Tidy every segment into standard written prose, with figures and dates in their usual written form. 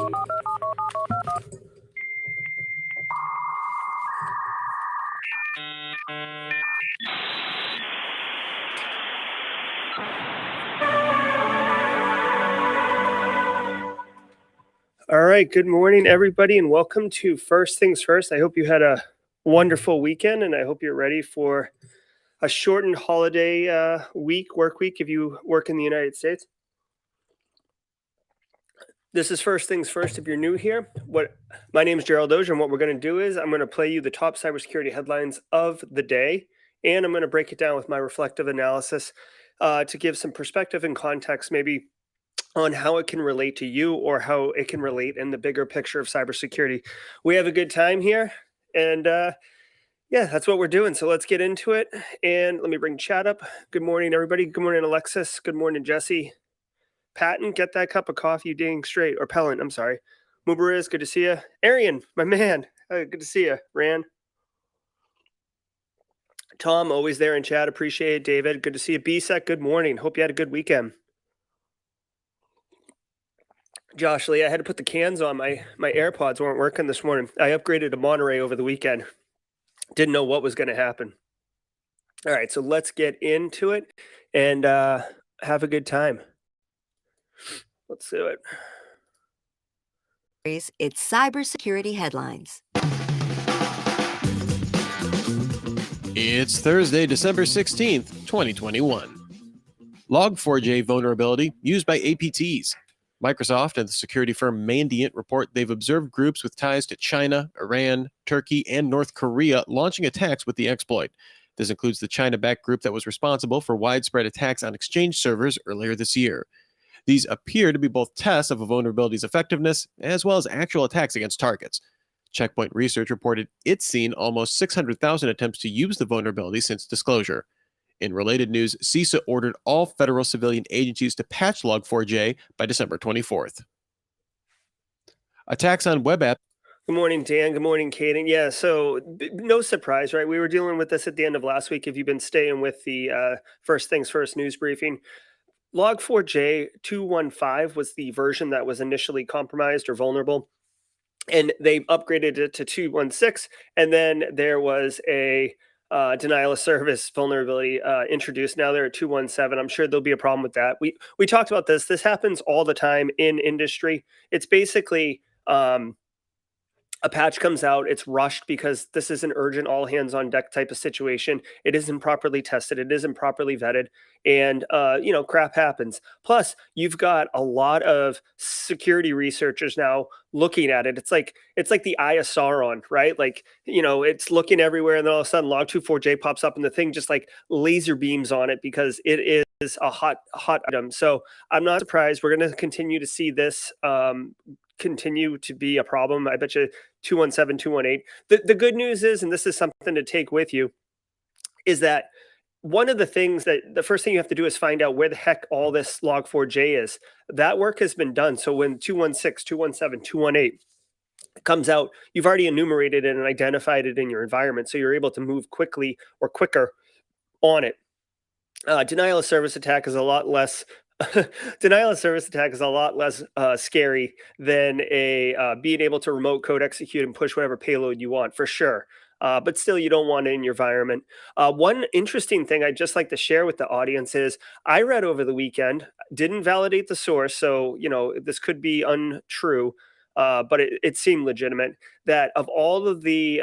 All right, good morning, everybody, and welcome to First Things First. I hope you had a wonderful weekend, and I hope you're ready for a shortened holiday work week if you work in the United States. This is First Things First. If you're new here, my name is Gerald Auger, and what we're going to do is I'm going to play you the top cybersecurity headlines of the day, and I'm going to break it down with my reflective analysis to give some perspective and context, maybe on how it can relate to you or how it can relate in the bigger picture of cybersecurity. We have a good time here, and yeah, that's what we're doing. So let's get into it. And let me bring chat up. Good morning, everybody. Good morning, Alexis. Good morning, Jesse. Patton, get that cup of coffee, you dang straight. Or Pellant, I'm sorry. Mubariz, good to see you. Arian, my man, good to see you. Ran. Tom, always there in chat. Appreciate it. David, good to see you. BSEC, good morning. Hope you had a good weekend. Josh Lee, I had to put the cans on. My AirPods weren't working this morning. I upgraded to Monterey over the weekend. Didn't know what was going to happen. All right, so let's get into it and have a good time. Let's do it. It's cybersecurity headlines. It's Thursday, December 16th, 2021. Log4j vulnerability used by APTs. Microsoft and the security firm Mandiant report they've observed groups with ties to China, Iran, Turkey, and North Korea launching attacks with the exploit. This includes the China-backed group that was responsible for widespread attacks on Exchange servers earlier this year. These appear to be both tests of a vulnerability's effectiveness as well as actual attacks against targets. Checkpoint Research reported it's seen almost 600,000 attempts to use the vulnerability since disclosure. In related news, CISA ordered all federal civilian agencies to patch Log4j by December 24th. Attacks on web apps. Good morning, Dan. Good morning, Kaden. Yeah, so no surprise, right? We were dealing with this at the end of last week. If you've been staying with the First Things First news briefing, Log4j 215 was the version that was initially compromised or vulnerable, and they upgraded it to 216, and then there was a denial of service vulnerability introduced. Now they're at 217. I'm sure there'll be a problem with that. We talked about this. This happens all the time in industry. It's basically a patch comes out, it's rushed because this is an urgent all hands on deck type of situation. It isn't properly tested, it isn't properly vetted, and crap happens. Plus, you've got a lot of security researchers now looking at it. It's like the Eye of Sauron, right? Like, it's looking everywhere, and then all of a sudden Log4j pops up and the thing just like laser beams on it because it is a hot item. So I'm not surprised. We're going to continue to see this continue to be a problem. I bet you 217, 218. The good news is, and this is something to take with you, is that one of the things that the first thing you have to do is find out where the heck all this Log4j is. That work has been done. So when 216, 217, 218 comes out, you've already enumerated it and identified it in your environment. So you're able to move quickly or quicker on it. Denial of service attack is a lot less denial of service attack is a lot less scary than being able to remote code execute and push whatever payload you want, for sure. But still, you don't want it in your environment. One interesting thing I'd just like to share with the audience is I read over the weekend, didn't validate the source, so this could be untrue, but it seemed legitimate, that of all of the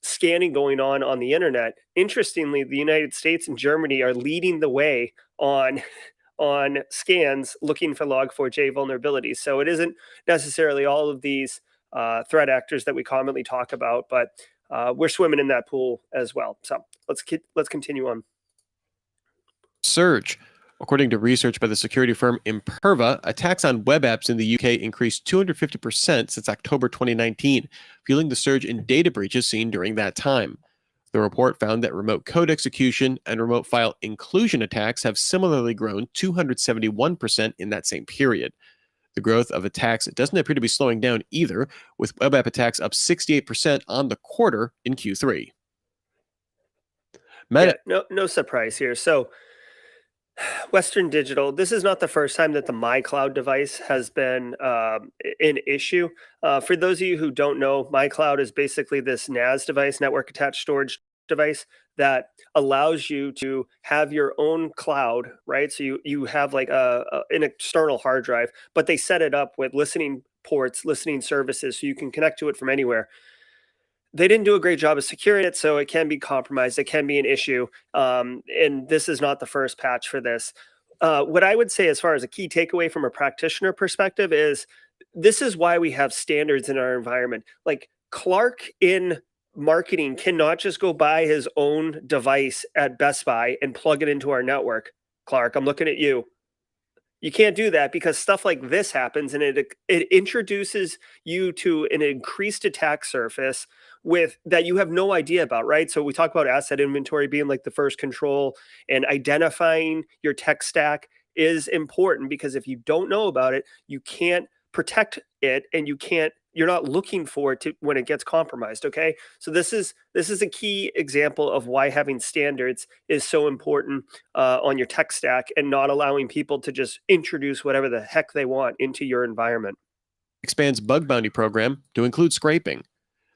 scanning going on the internet, interestingly, the United States and Germany are leading the way on scans looking for Log4j vulnerabilities. So it isn't necessarily all of these threat actors that we commonly talk about, but we're swimming in that pool as well. So let's continue on. Surge. According to research by the security firm Imperva, attacks on web apps in the UK increased 250% since October 2019, fueling the surge in data breaches seen during that time. The report found that remote code execution and remote file inclusion attacks have similarly grown 271% in that same period. The growth of attacks doesn't appear to be slowing down either, with web app attacks up 68% on the quarter in Q3. No surprise here. So Western Digital, this is not the first time that the MyCloud device has been an issue. For those of you who don't know, MyCloud is basically this NAS device, network attached storage device, that allows you to have your own cloud, right? So you have like an external hard drive, but they set it up with listening ports, listening services, so you can connect to it from anywhere. They didn't do a great job of securing it, so it can be compromised. It can be an issue, and this is not the first patch for this. What I would say, as far as a key takeaway from a practitioner perspective, is this is why we have standards in our environment. Like Clark in marketing cannot just go buy his own device at Best Buy and plug it into our network. Clark, I'm looking at you. You can't do that because stuff like this happens, and it introduces you to an increased attack surface with that you have no idea about, right? So we talk about asset inventory being like the first control, and identifying your tech stack is important, because if you don't know about it, you can't protect it, and you're not looking for it to when it gets compromised. Okay, so this is a key example of why having standards is so important on your tech stack, and not allowing people to just introduce whatever the heck they want into your environment. Expands bug bounty program to include scraping.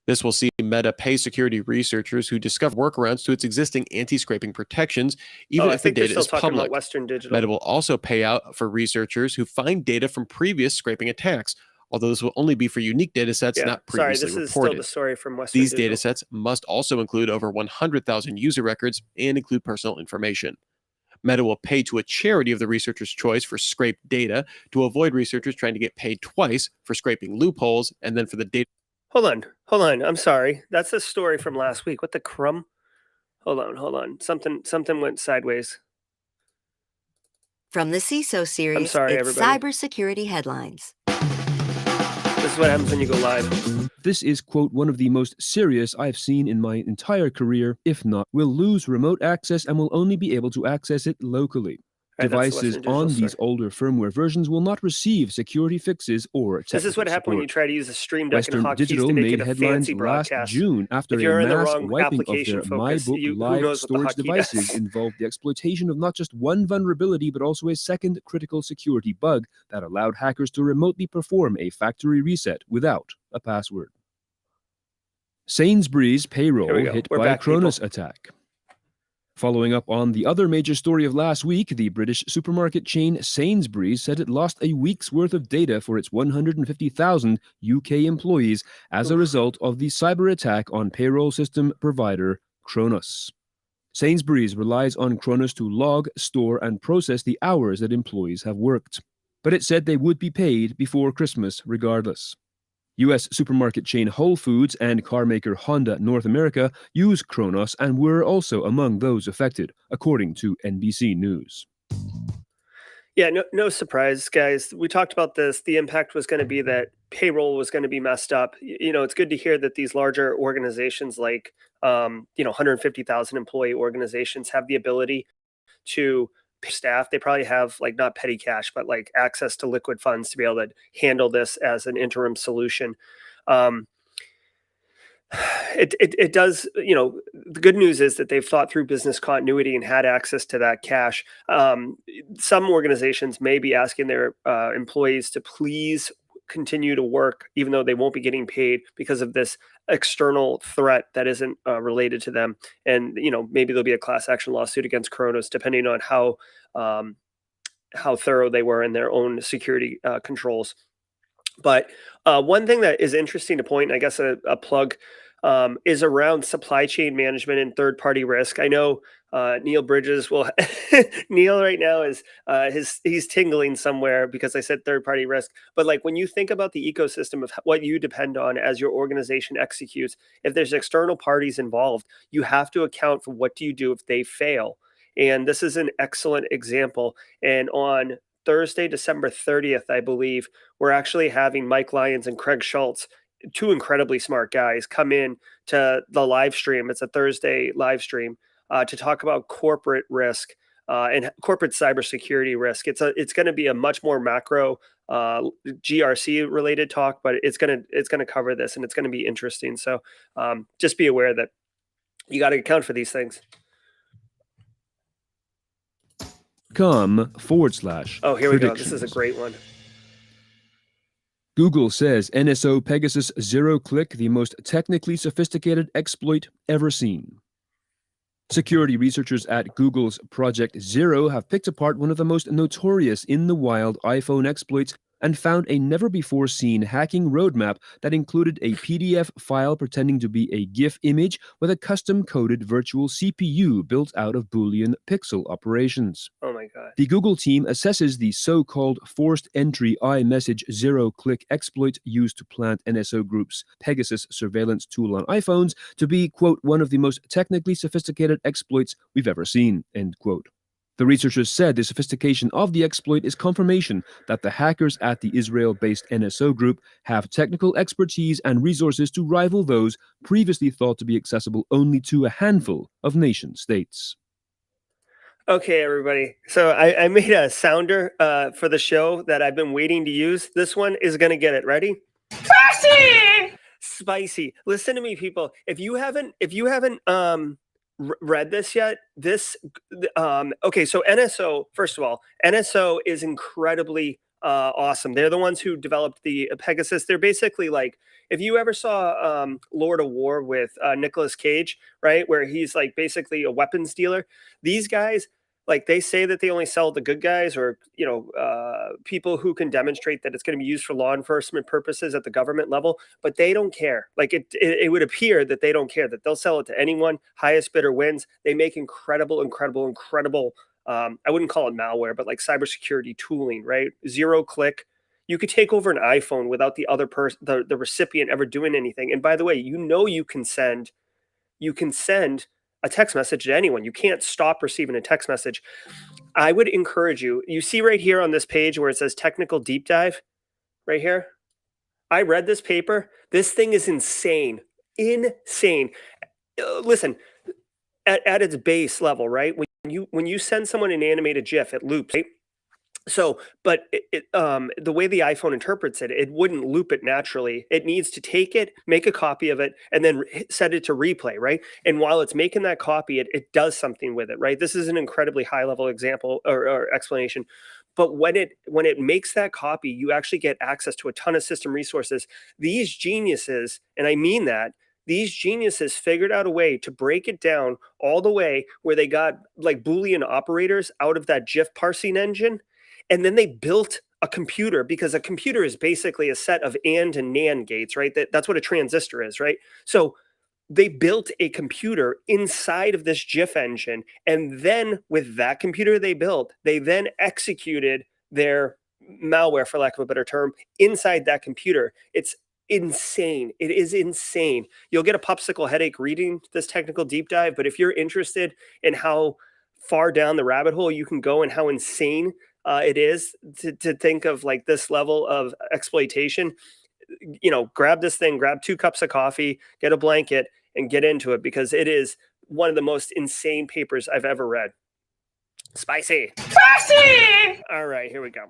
This will see Meta pay security researchers who discover workarounds to its existing anti-scraping protections, even Oh, I if the think they're data still is talking about public. Western Digital. Meta will also pay out for researchers who find data from previous scraping attacks, although this will only be for unique data sets Yeah, not sorry, previously this is still the reported. story from Western These data Digital. sets must also include over 100,000 user records and include personal information. Meta will pay to a charity of the researcher's choice for scraped data to avoid researchers trying to get paid twice for scraping loopholes and then for the data. Hold on. I'm sorry. That's the story from last week. What the crumb? Hold on. Something went sideways. From the CISO I'm series, sorry, it's everybody. Cybersecurity Headlines. This is what happens when you go live. This is, quote, one of the most serious I've seen in my entire career. If not, we'll lose remote access and will only be able to access it locally. Right, that's the Devices Western Digital on story. these older firmware versions will not receive security fixes or technical This is what happened when you support. try to use a Stream Deck and Western hotkeys Digital to make made it a headlines fancy last broadcast. June after If a you're in the mass wrong wiping of application their focus, MyBook who Live knows what the storage hotkey devices does? involved the exploitation of not just one vulnerability but also a second critical security bug that allowed hackers to remotely perform a factory reset without a password. Sainsbury's payroll go. hit We're by back, Kronos people. attack. Following up on the other major story of last week, the British supermarket chain Sainsbury's said it lost a week's worth of data for its 150,000 UK employees as a result of the cyber attack on payroll system provider Kronos. Sainsbury's relies on Kronos to log, store, and process the hours that employees have worked. But it said they would be paid before Christmas regardless. U.S. supermarket chain Whole Foods and car maker Honda North America use Kronos and were also among those affected, according to NBC News. Yeah, no surprise, guys. We talked about this. The impact was going to be that payroll was going to be messed up. It's good to hear that these larger organizations, like 150,000 employee organizations, have the ability to pay staff. They probably have, like, not petty cash, but like access to liquid funds to be able to handle this as an interim solution. Um, it does, the good news is that they've thought through business continuity and had access to that cash. Some organizations may be asking their employees to please continue to work even though they won't be getting paid because of this external threat that isn't related to them. And maybe there'll be a class action lawsuit against Kronos, depending on how thorough they were in their own security controls. But one thing that is interesting to point, and I guess a plug, is around supply chain management and third party risk. I know Neil Bridges will. Neil right now is he's tingling somewhere because I said third party risk. But like when you think about the ecosystem of what you depend on as your organization executes, if there's external parties involved, you have to account for what do you do if they fail. And this is an excellent example. And on Thursday, December 30th, I believe, we're actually having Mike Lyons and Craig Schultz, two incredibly smart guys, come in to the live stream. It's a Thursday live stream to talk about corporate risk and corporate cybersecurity risk. It's going to be a much more macro GRC related talk, but it's gonna cover this, and it's going to be interesting. So just be aware that you got to account for these things. google.com/predictions. Oh, here we go. This is a great one. Google says NSO Pegasus zero-click, the most technically sophisticated exploit ever seen. Security researchers at Google's Project Zero have picked apart one of the most notorious in the wild iPhone exploits and found a never-before-seen hacking roadmap that included a PDF file pretending to be a GIF image with a custom-coded virtual CPU built out of Boolean pixel operations. Oh my God. The Google team assesses the so-called forced entry iMessage zero-click exploit used to plant NSO Group's Pegasus surveillance tool on iPhones to be, quote, one of the most technically sophisticated exploits we've ever seen, end quote. The researchers said the sophistication of the exploit is confirmation that the hackers at the Israel-based NSO Group have technical expertise and resources to rival those previously thought to be accessible only to a handful of nation-states. Okay, everybody. So I made a sounder for the show that I've been waiting to use. This one is going to get it. Ready? Spicy. Listen to me, people. If you haven't read this yet, okay, so NSO, first of all, NSO is incredibly awesome. They're the ones who developed the Pegasus. They're basically like, if you ever saw Lord of War with Nicolas Cage, right, where he's like basically a weapons dealer, these guys, like, they say that they only sell the good guys, or people who can demonstrate that it's going to be used for law enforcement purposes at the government level, but they don't care. Like, it would appear that they don't care, that they'll sell it to anyone. Highest bidder wins. They make incredible I wouldn't call it malware, but like cybersecurity tooling, right? Zero click. You could take over an iPhone without the other person, the recipient, ever doing anything. And by the way, you can send a text message to anyone. You can't stop receiving a text message. I would encourage you. You see right here on this page where it says technical deep dive, right here. I read this paper. This thing is insane. Insane. Listen, at its base level, right? When you send someone an animated GIF, it loops, right? So, but the way the iPhone interprets it, it wouldn't loop it naturally. It needs to take it, make a copy of it, and then set it to replay, right? And while it's making that copy, it does something with it, right? This is an incredibly high-level example or explanation. But when it makes that copy, you actually get access to a ton of system resources. These geniuses, and I mean that, these geniuses figured out a way to break it down all the way where they got like Boolean operators out of that GIF parsing engine. And then they built a computer, because a computer is basically a set of AND and NAND gates, right? That's what a transistor is, right? So they built a computer inside of this GIF engine. And then with that computer they built, they then executed their malware, for lack of a better term, inside that computer. It's insane. It is insane. You'll get a popsicle headache reading this technical deep dive, but if you're interested in how far down the rabbit hole you can go and how insane it is to think of like this level of exploitation, grab this thing, grab 2 cups of coffee, get a blanket, and get into it, because it is one of the most insane papers I've ever read. Spicy. All right, here we go.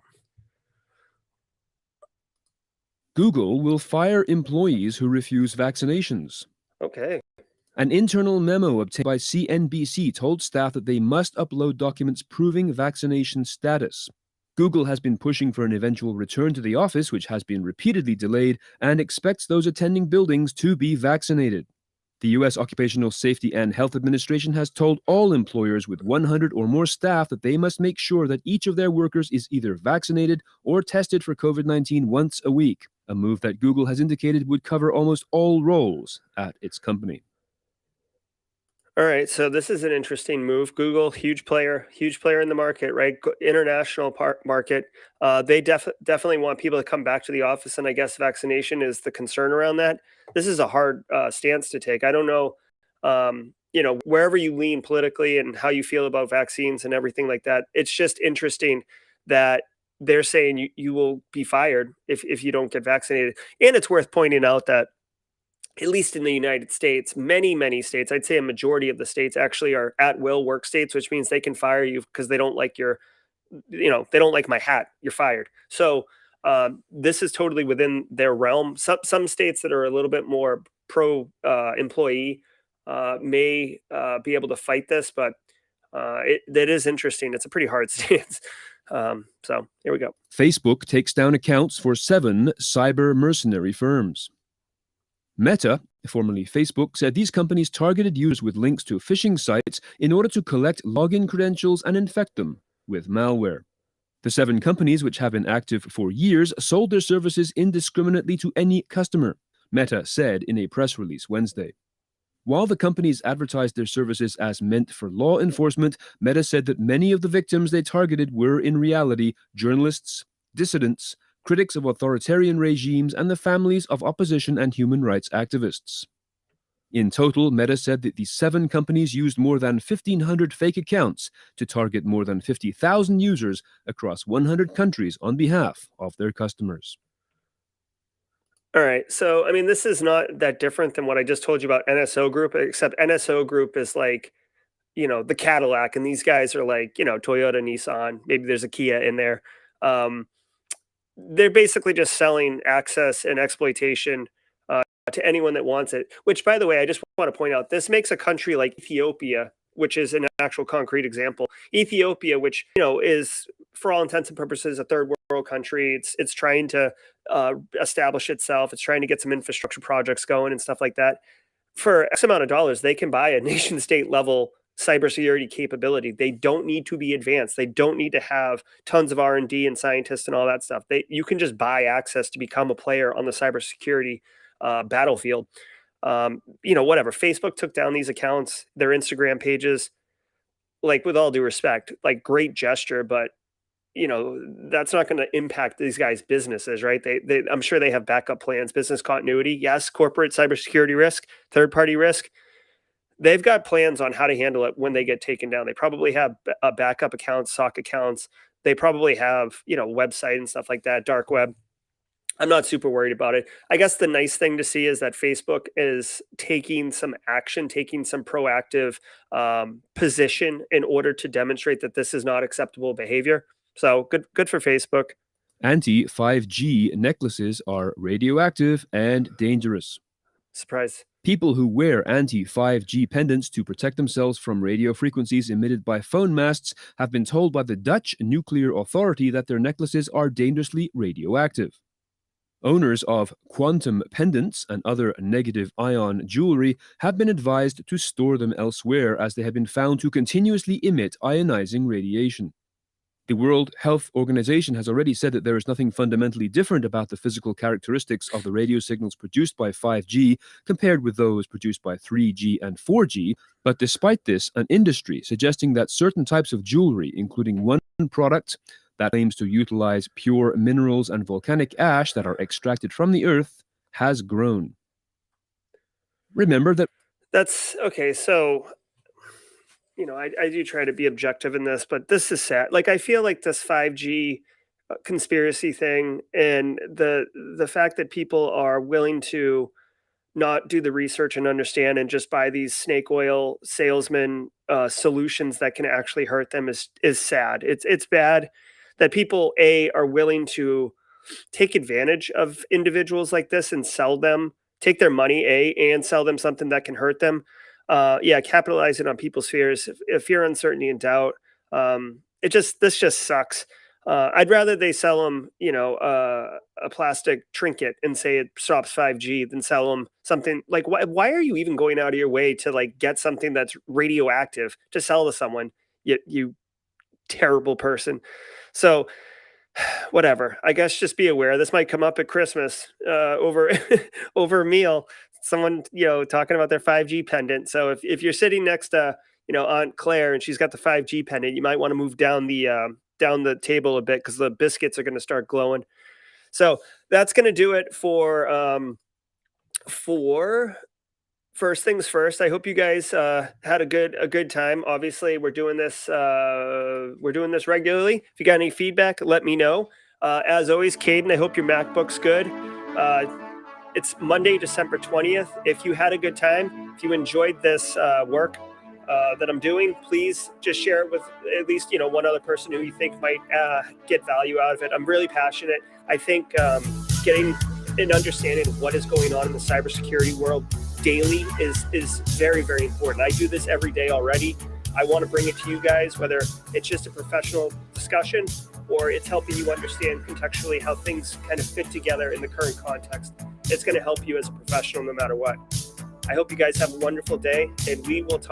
Google will fire employees who refuse vaccinations. Okay. An internal memo obtained by CNBC told staff that they must upload documents proving vaccination status. Google has been pushing for an eventual return to the office, which has been repeatedly delayed, and expects those attending buildings to be vaccinated. The U.S. Occupational Safety and Health Administration has told all employers with 100 or more staff that they must make sure that each of their workers is either vaccinated or tested for COVID-19 once a week, a move that Google has indicated would cover almost all roles at its company. All right, so this is an interesting move. Google, huge player in the market, right? International market. They definitely want people to come back to the office, and I guess vaccination is the concern around that. This is a hard stance to take. I don't know, wherever you lean politically and how you feel about vaccines and everything like that. It's just interesting that they're saying you will be fired if you don't get vaccinated. And it's worth pointing out that, at least in the United States, many states, I'd say a majority of the states actually are at-will work states, which means they can fire you because they don't like they don't like my hat. You're fired. So this is totally within their realm. Some states that are a little bit more pro employee may be able to fight this, but That is interesting. It's a pretty hard stance. So here we go. Facebook takes down accounts for 7 cyber mercenary firms. Meta, formerly Facebook, said these companies targeted users with links to phishing sites in order to collect login credentials and infect them with malware. The 7 companies, which have been active for years, sold their services indiscriminately to any customer, Meta said in a press release Wednesday. While the companies advertised their services as meant for law enforcement, Meta said that many of the victims they targeted were in reality journalists, dissidents, critics of authoritarian regimes, and the families of opposition and human rights activists. In total, Meta said that the 7 companies used more than 1,500 fake accounts to target more than 50,000 users across 100 countries on behalf of their customers. All right. So, I mean, this is not that different than what I just told you about NSO Group, except NSO Group is like, the Cadillac, and these guys are like, Toyota, Nissan, maybe there's a Kia in there. They're basically just selling access and exploitation to anyone that wants it, which, by the way, I just want to point out, this makes a country like Ethiopia, which is an actual concrete example. Ethiopia, which, is for all intents and purposes a third world country. It's trying to establish itself. It's trying to get some infrastructure projects going and stuff like that. For X amount of dollars, they can buy a nation state level cybersecurity capability. They don't need to be advanced. They don't need to have tons of R&D and scientists and all that stuff. You can just buy access to become a player on the cybersecurity battlefield. Whatever. Facebook took down these accounts, their Instagram pages, like, with all due respect, like, great gesture, but that's not going to impact these guys' businesses, right? I'm sure they have backup plans, business continuity. Yes, corporate cybersecurity risk, third-party risk. They've got plans on how to handle it when they get taken down. They probably have backup accounts, SOC accounts. They probably have, website and stuff like that, dark web. I'm not super worried about it. I guess the nice thing to see is that Facebook is taking some action, taking some proactive position in order to demonstrate that this is not acceptable behavior. So good for Facebook. Anti-5G necklaces are radioactive and dangerous. Surprise. People who wear anti-5G pendants to protect themselves from radio frequencies emitted by phone masts have been told by the Dutch Nuclear Authority that their necklaces are dangerously radioactive. Owners of quantum pendants and other negative ion jewelry have been advised to store them elsewhere, as they have been found to continuously emit ionizing radiation. The World Health Organization has already said that there is nothing fundamentally different about the physical characteristics of the radio signals produced by 5G compared with those produced by 3G and 4G, but despite this, an industry suggesting that certain types of jewelry, including one product that claims to utilize pure minerals and volcanic ash that are extracted from the earth, has grown. Remember that... That's okay. So, I do try to be objective in this, but this is sad. Like, I feel like this 5G conspiracy thing, and the fact that people are willing to not do the research and understand and just buy these snake oil salesman solutions that can actually hurt them is sad. It's bad that people are willing to take advantage of individuals like this and sell them, take their money and sell them something that can hurt them. Capitalizing on people's fears, fear, uncertainty, and doubt. This just sucks. I'd rather they sell them, a plastic trinket and say it stops 5G than sell them something like, why are you even going out of your way to, like, get something that's radioactive to sell to someone? You terrible person. So whatever, I guess just be aware. This might come up at Christmas over a meal. Someone, talking about their 5G pendant. So if you're sitting next to, Aunt Claire and she's got the 5G pendant, you might want to move down the table a bit, because the biscuits are going to start glowing. So that's going to do it for First Things First. I hope you guys had a good time. Obviously, we're doing this regularly. If you got any feedback, let me know. As always, Caden, I hope your MacBook's good. It's Monday, December 20th. If you had a good time, if you enjoyed this work that I'm doing, please just share it with at least one other person who you think might get value out of it. I'm really passionate. I think getting an understanding of what is going on in the cybersecurity world daily is very, very important. I do this every day already. I want to bring it to you guys, whether it's just a professional discussion or it's helping you understand contextually how things kind of fit together in the current context. It's going to help you as a professional no matter what. I hope you guys have a wonderful day, and we will talk